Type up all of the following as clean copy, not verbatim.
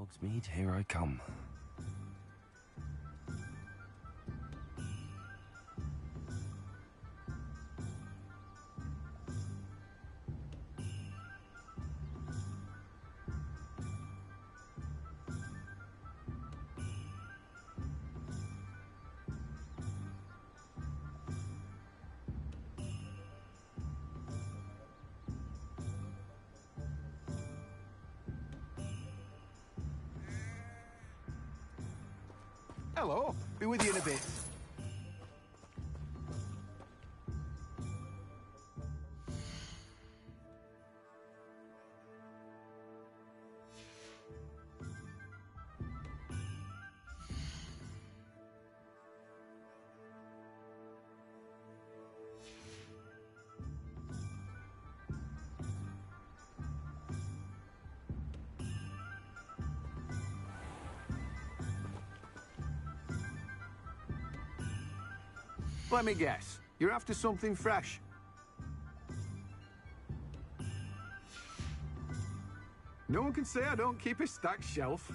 Hogsmeade, here I come. Hello. Be with you in a bit. Let me guess. You're after something fresh. No one can say I don't keep a stacked shelf.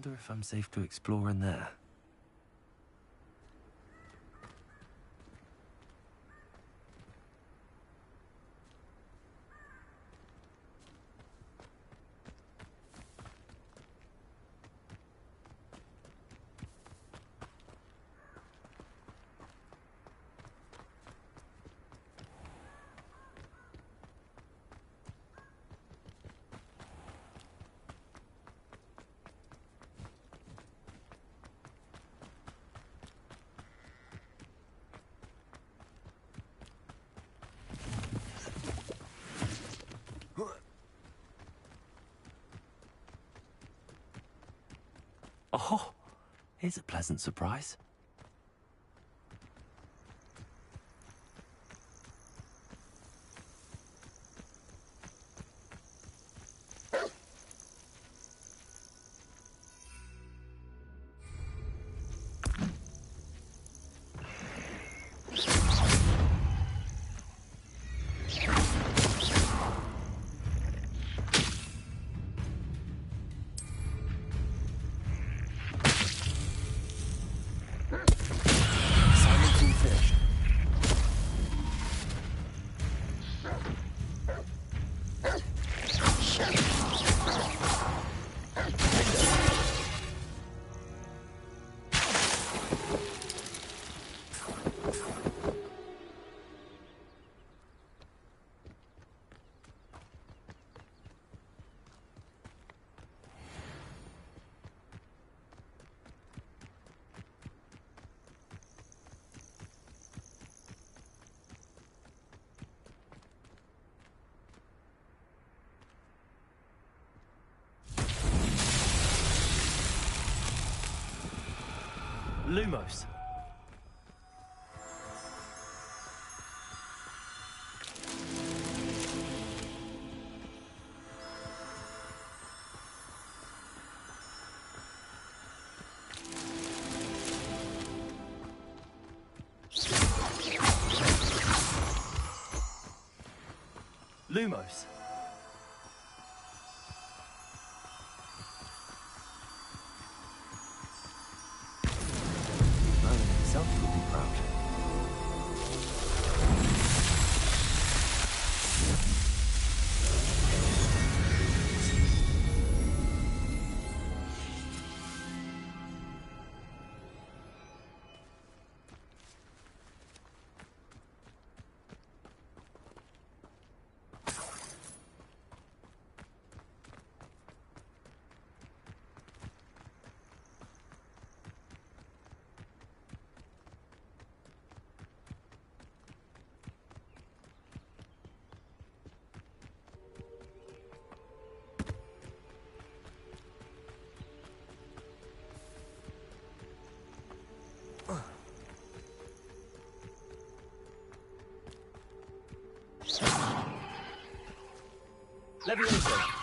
Wonder if I'm safe to explore in there. Oh, here's a pleasant surprise. Lumos. Lumos. Merlin himself would be proud. Levioso.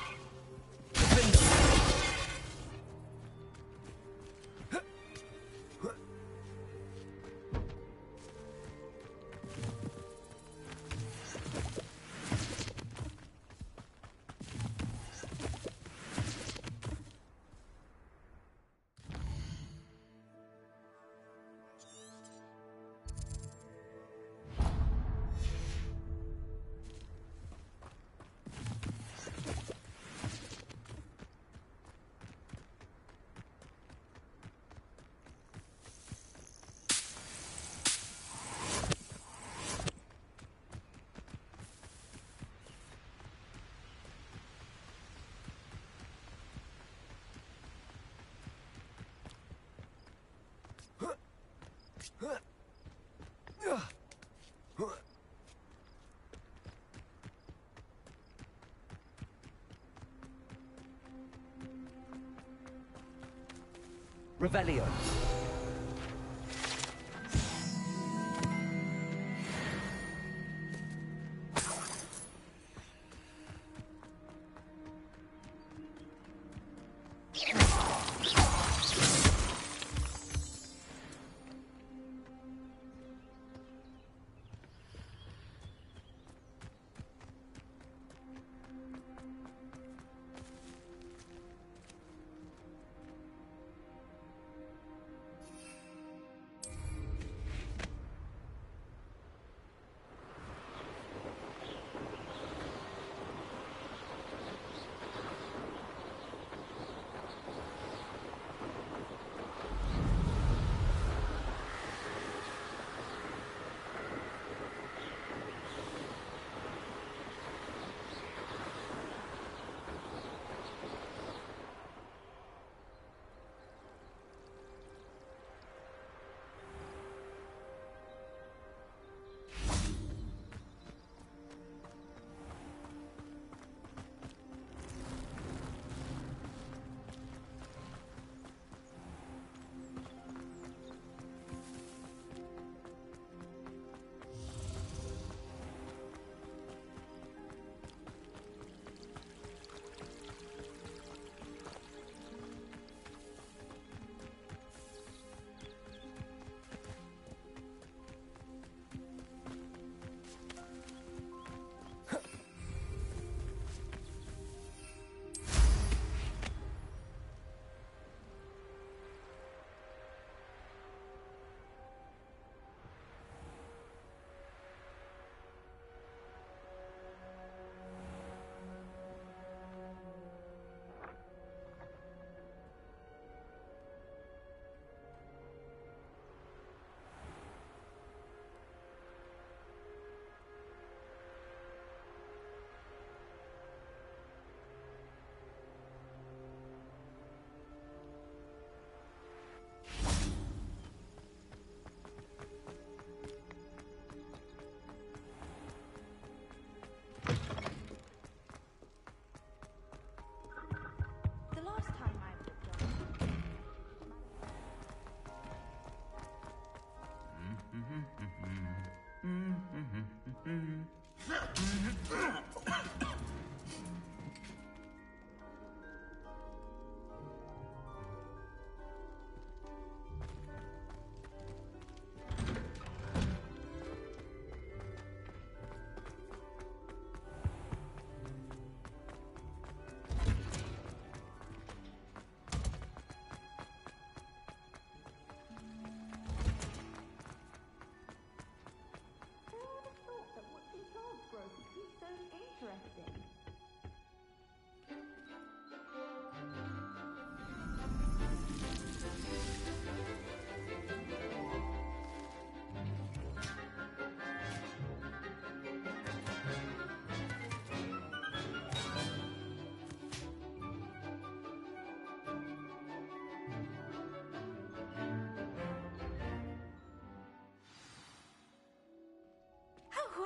Revelio.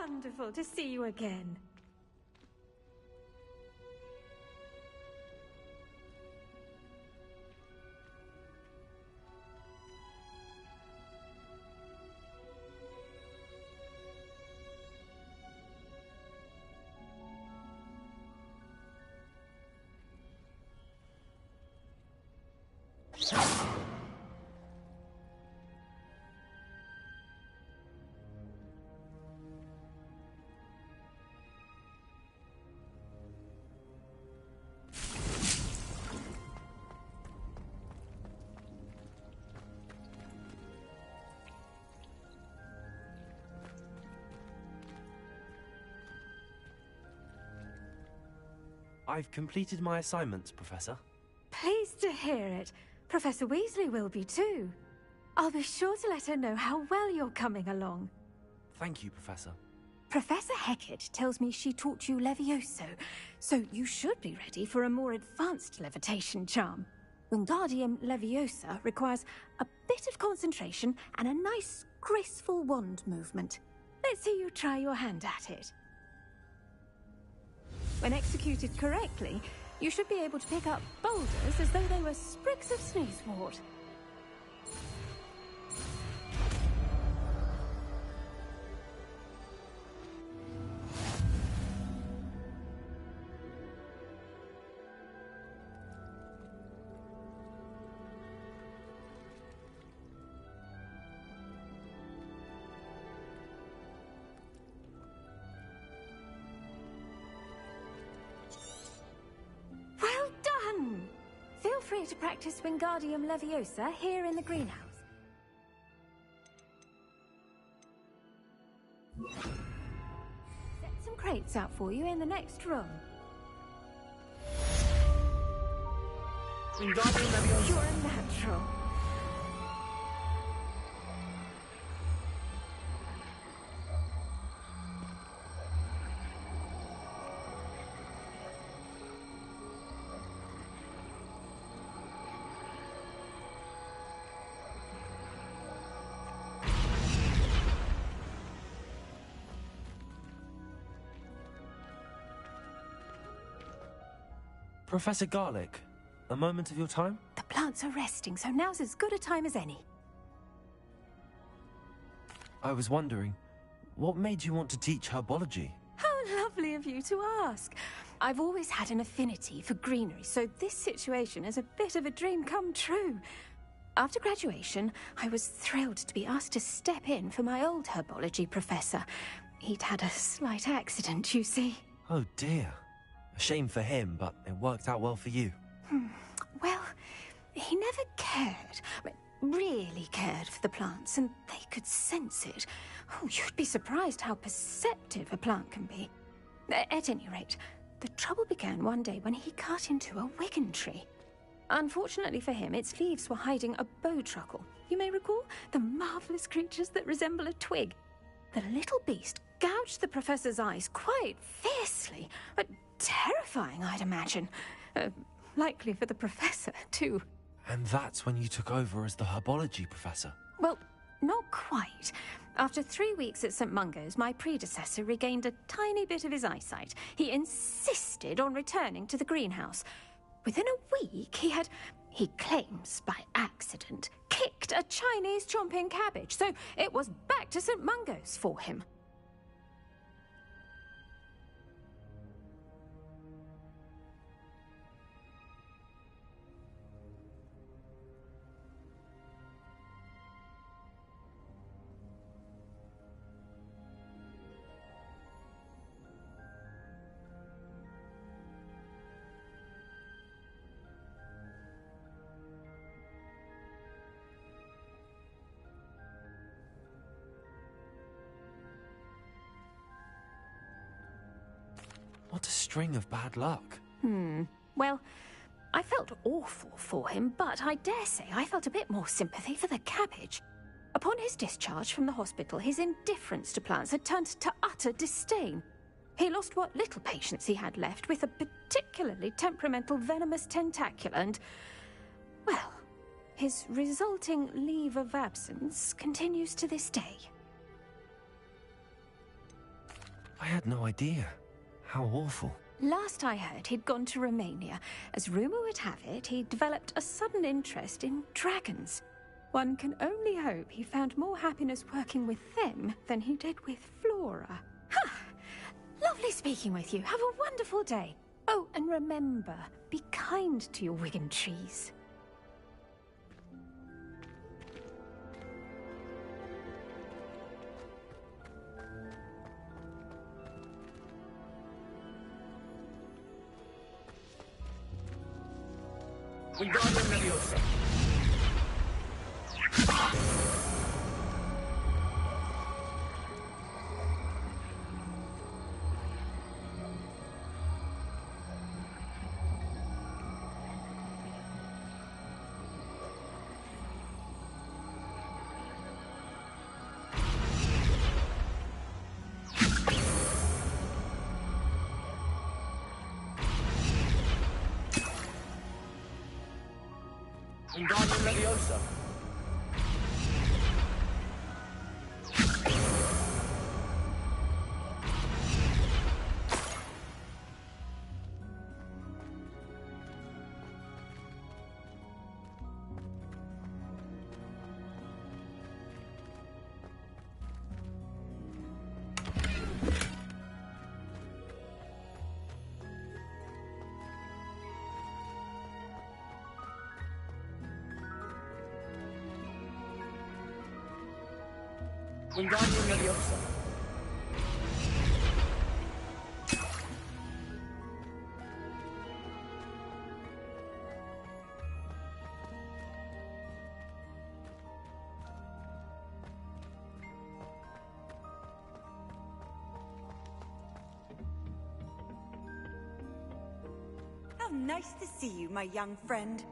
wonderful to see you again. I've completed my assignments, Professor. Pleased to hear it. Professor Weasley will be too. I'll be sure to let her know how well you're coming along. Thank you, Professor. Professor Hecat tells me she taught you Levioso, so you should be ready for a more advanced levitation charm. Wingardium Leviosa requires a bit of concentration and a nice, graceful wand movement. Let's see you try your hand at it. When executed correctly, you should be able to pick up boulders as though they were sprigs of sneezewort. Well done! Feel free to practice Wingardium Leviosa here in the greenhouse. Set some crates out for you in the next room. Wingardium Leviosa. You're a natural. Professor Garlick, a moment of your time? The plants are resting, so now's as good a time as any. I was wondering, what made you want to teach herbology? How lovely of you to ask. I've always had an affinity for greenery, so this situation is a bit of a dream come true. After graduation, I was thrilled to be asked to step in for my old herbology professor. He'd had a slight accident, you see. Oh dear. A shame for him, but it worked out well for you. Well, he never cared, really cared for the plants, and they could sense it. Oh, you'd be surprised how perceptive a plant can be. At any rate, the trouble began one day when he cut into a Wigan tree. Unfortunately for him, its leaves were hiding a bowtruckle. You may recall the marvellous creatures that resemble a twig. The little beast gouged the professor's eyes quite fiercely, but terrifying, I'd imagine. Likely for the professor, too. And that's when you took over as the herbology professor? Well, not quite. After 3 weeks at St. Mungo's, my predecessor regained a tiny bit of his eyesight. He insisted on returning to the greenhouse. Within a week, he claims by accident, kicked a Chinese chomping cabbage, so it was back to St. Mungo's for him. What a string of bad luck. Well, I felt awful for him, but I dare say I felt a bit more sympathy for the cabbage. Upon his discharge from the hospital, his indifference to plants had turned to utter disdain. He lost what little patience he had left with a particularly temperamental venomous tentacula and, well, his resulting leave of absence continues to this day. I had no idea. How awful. Last I heard, he'd gone to Romania. As rumour would have it, he developed a sudden interest in dragons. One can only hope he found more happiness working with them than he did with Flora. Ha! Lovely speaking with you. Have a wonderful day. Oh, and remember, be kind to your Wigan trees. Wingardium Leviosa. Wingardium Leviosa. Wingardium Leviosa. How nice to see you, my young friend.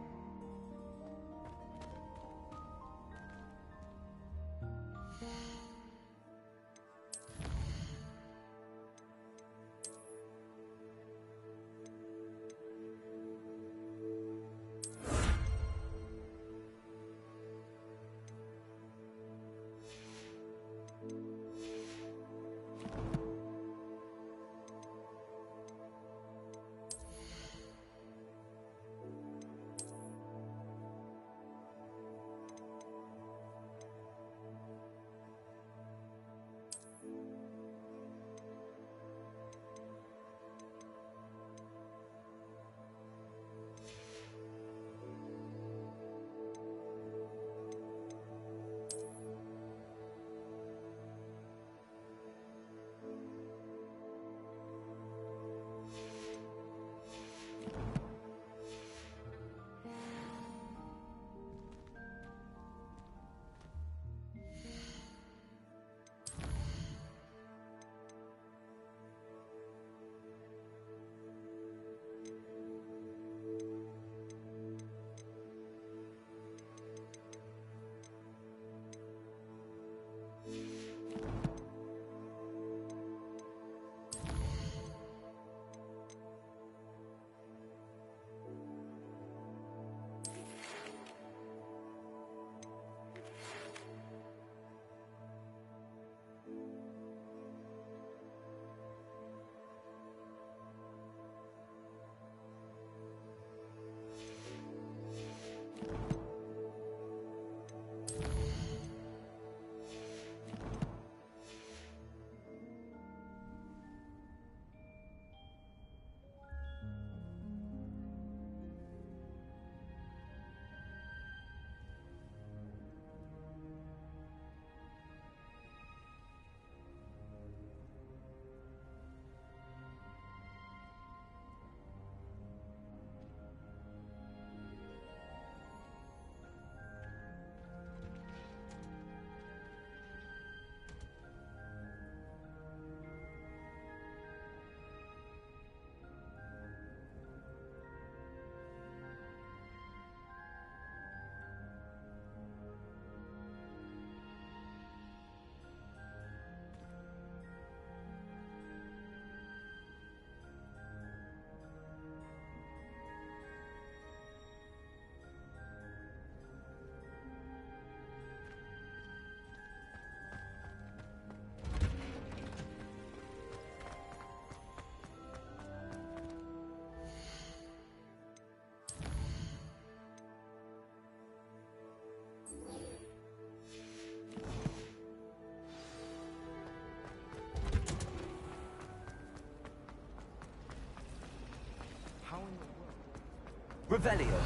Revelio.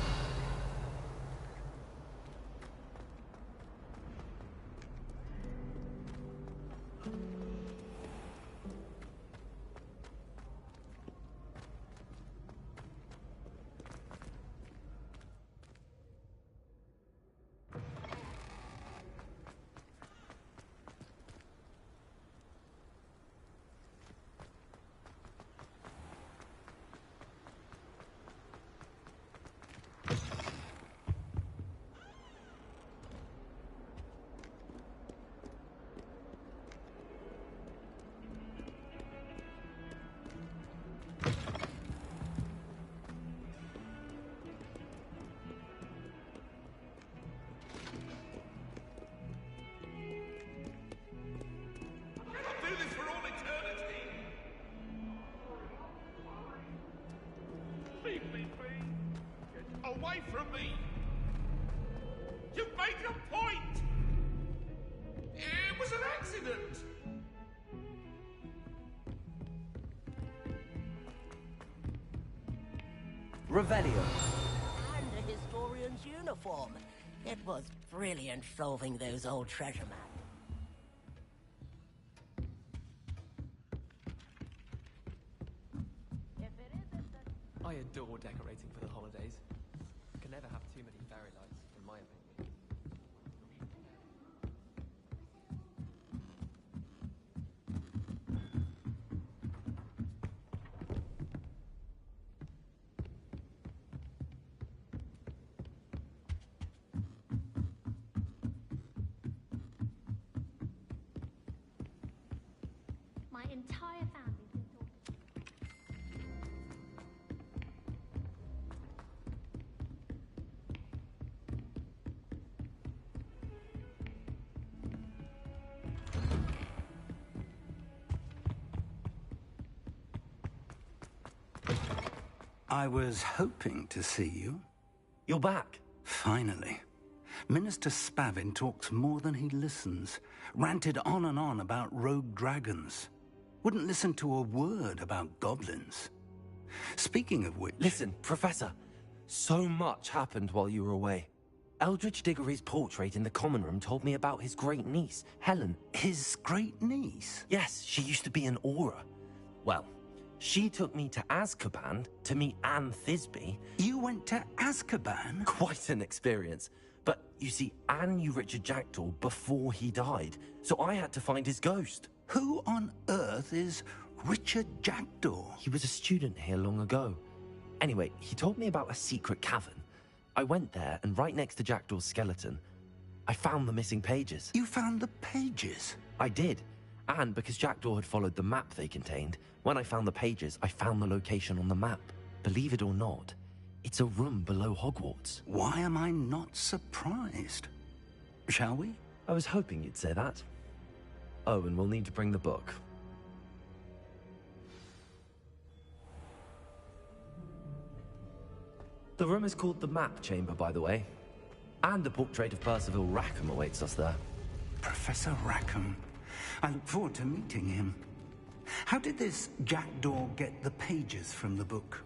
Do this for all eternity! Leave me be! Get away from me! You made your point! It was an accident! Revelio. And a historian's uniform. It was brilliant solving those old treasure maps. I adore decorating for the holidays. Can never have too many fairy lights, in my opinion. My entire family's been talking. I was hoping to see you. You're back. Finally. Minister Spavin talks more than he listens. Ranted on and on about rogue dragons. Wouldn't listen to a word about goblins. Speaking of which... Listen, Professor. So much happened while you were away. Eldridge Diggory's portrait in the common room told me about his great niece, Helen. His great niece? Yes, she used to be an Auror. Well, she took me to Azkaban to meet Anne Thisbe. You went to Azkaban? Quite an experience. But, you see, Anne knew Richard Jackdaw before he died, so I had to find his ghost. Who on earth is Richard Jackdaw? He was a student here long ago. Anyway, he told me about a secret cavern. I went there, and right next to Jackdaw's skeleton, I found the missing pages. You found the pages? I did. And because Jackdaw had followed the map they contained, when I found the pages, I found the location on the map. Believe it or not, it's a room below Hogwarts. Why am I not surprised? Shall we? I was hoping you'd say that. Oh, and we'll need to bring the book. The room is called the Map Chamber, by the way. And a portrait of Percival Rackham awaits us there. Professor Rackham. I look forward to meeting him. How did this Jackdaw get the pages from the book?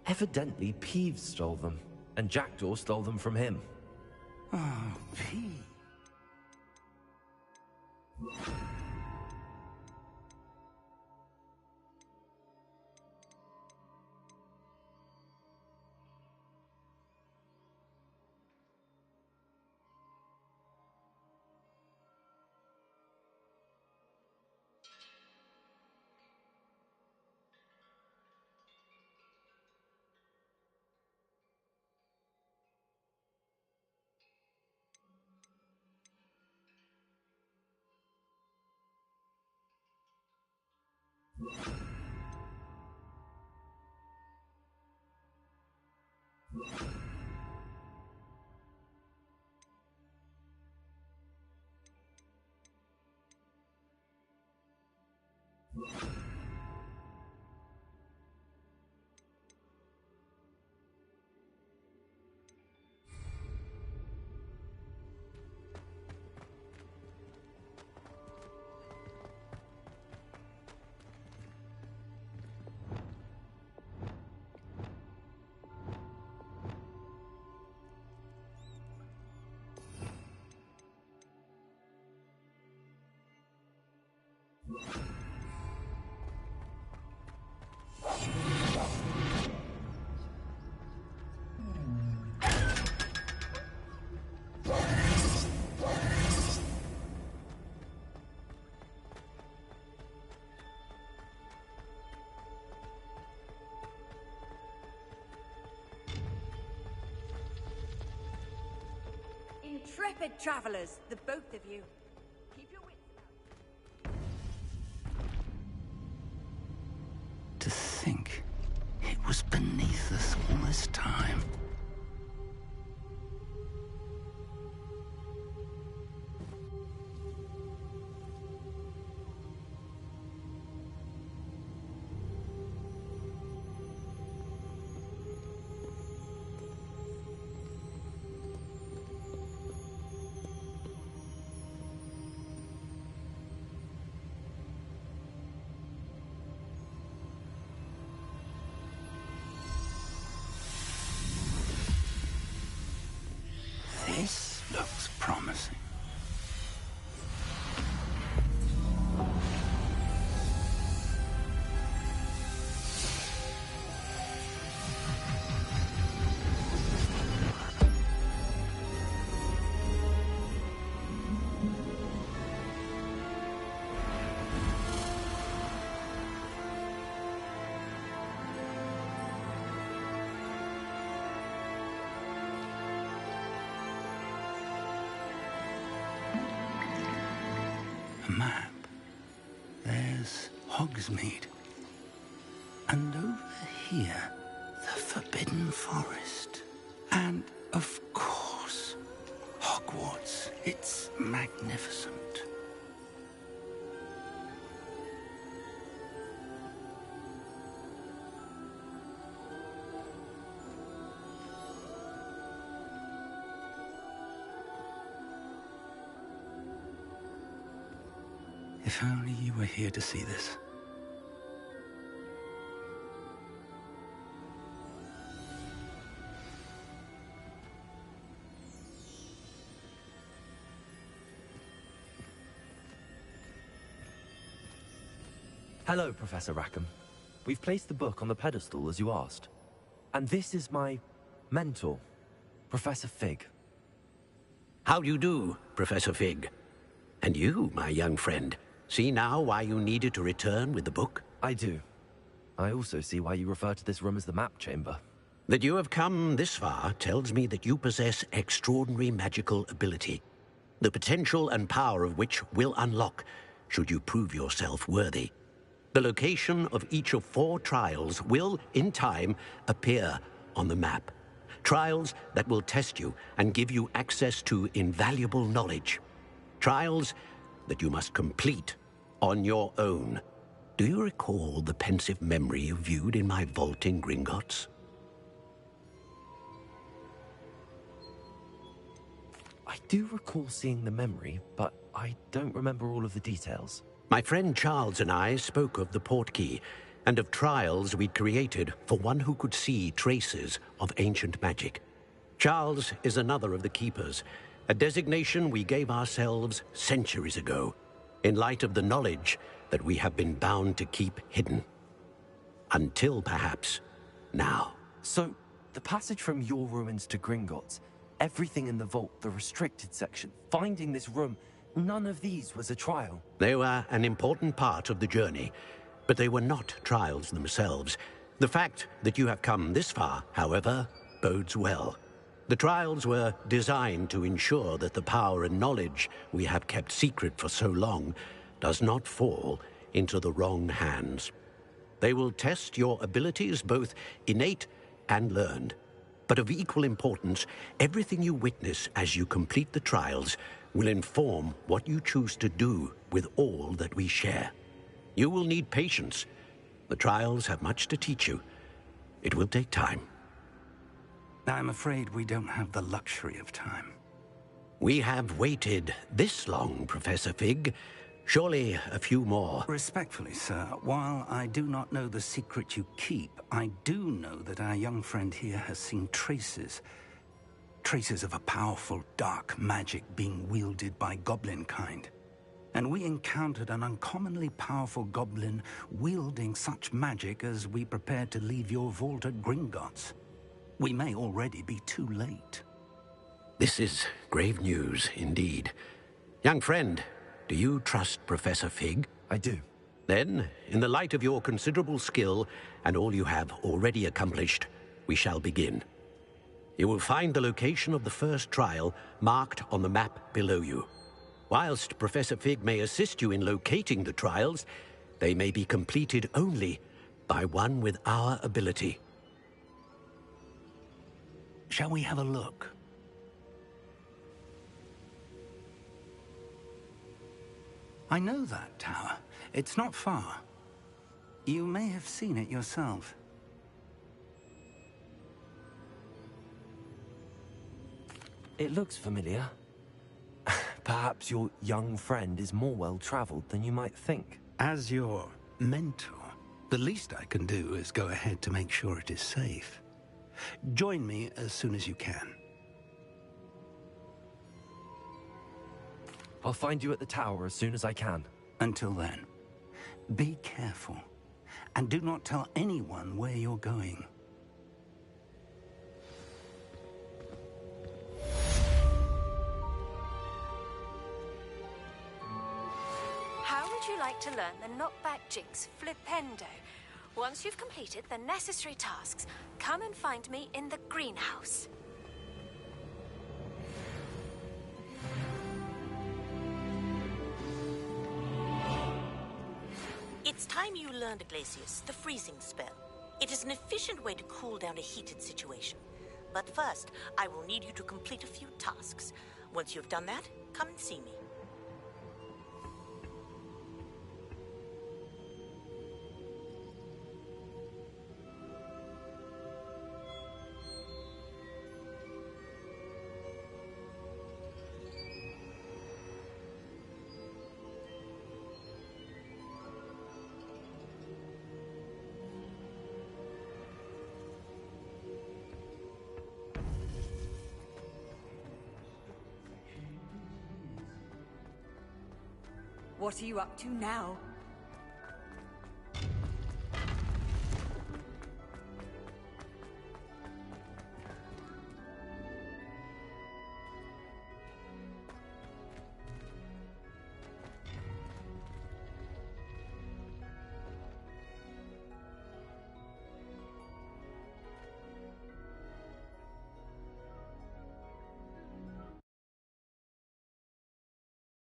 Evidently, Peeves stole them, and Jackdaw stole them from him. Oh, Peeves. Intrepid travelers, the both of you. Keep your wits about you. To think it was beneath us all this time. This looks promising. A map. There's Hogsmeade. And over here, the Forbidden Forest. And, of course, Hogwarts. It's magnificent. If only you were here to see this. Hello, Professor Rackham. We've placed the book on the pedestal as you asked. And this is my mentor, Professor Fig. How do you do, Professor Fig? And you, my young friend, see now why you needed to return with the book? I do. I also see why you refer to this room as the map chamber. That you have come this far tells me that you possess extraordinary magical ability, the potential and power of which will unlock, should you prove yourself worthy. The location of each of 4 trials will, in time, appear on the map. Trials that will test you and give you access to invaluable knowledge. Trials that you must complete on your own. Do you recall the pensive memory you viewed in my vault in Gringotts? I do recall seeing the memory, but I don't remember all of the details. My friend Charles and I spoke of the portkey and of trials we'd created for one who could see traces of ancient magic. Charles is another of the keepers, a designation we gave ourselves centuries ago, in light of the knowledge that we have been bound to keep hidden. Until, perhaps, now. So, the passage from your ruins to Gringotts, everything in the vault, the restricted section, finding this room, none of these was a trial. They were an important part of the journey, but they were not trials themselves. The fact that you have come this far, however, bodes well. The trials were designed to ensure that the power and knowledge we have kept secret for so long does not fall into the wrong hands. They will test your abilities, both innate and learned. But of equal importance, everything you witness as you complete the trials will inform what you choose to do with all that we share. You will need patience. The trials have much to teach you. It will take time. I'm afraid we don't have the luxury of time. We have waited this long, Professor Fig. Surely a few more. Respectfully, sir, while I do not know the secret you keep, I do know that our young friend here has seen traces of a powerful dark magic being wielded by goblin kind. and we encountered an uncommonly powerful goblin wielding such magic as we prepared to leave your vault at Gringotts. We may already be too late. This is grave news indeed. Young friend, do you trust Professor Fig? I do. Then, in the light of your considerable skill and all you have already accomplished, we shall begin. You will find the location of the first trial marked on the map below you. Whilst Professor Fig may assist you in locating the trials, they may be completed only by one with our ability. Shall we have a look? I know that tower. It's not far. You may have seen it yourself. It looks familiar. Perhaps your young friend is more well-traveled than you might think. As your mentor, the least I can do is go ahead to make sure it is safe. Join me as soon as you can. I'll find you at the tower as soon as I can. Until then, be careful, and do not tell anyone where you're going. How would you like to learn the knockback jinx flipendo? Once you've completed the necessary tasks, come and find me in the greenhouse. It's time you learned, Glacius, the freezing spell. It is an efficient way to cool down a heated situation. But first, I will need you to complete a few tasks. Once you've done that, come and see me. What are you up to now?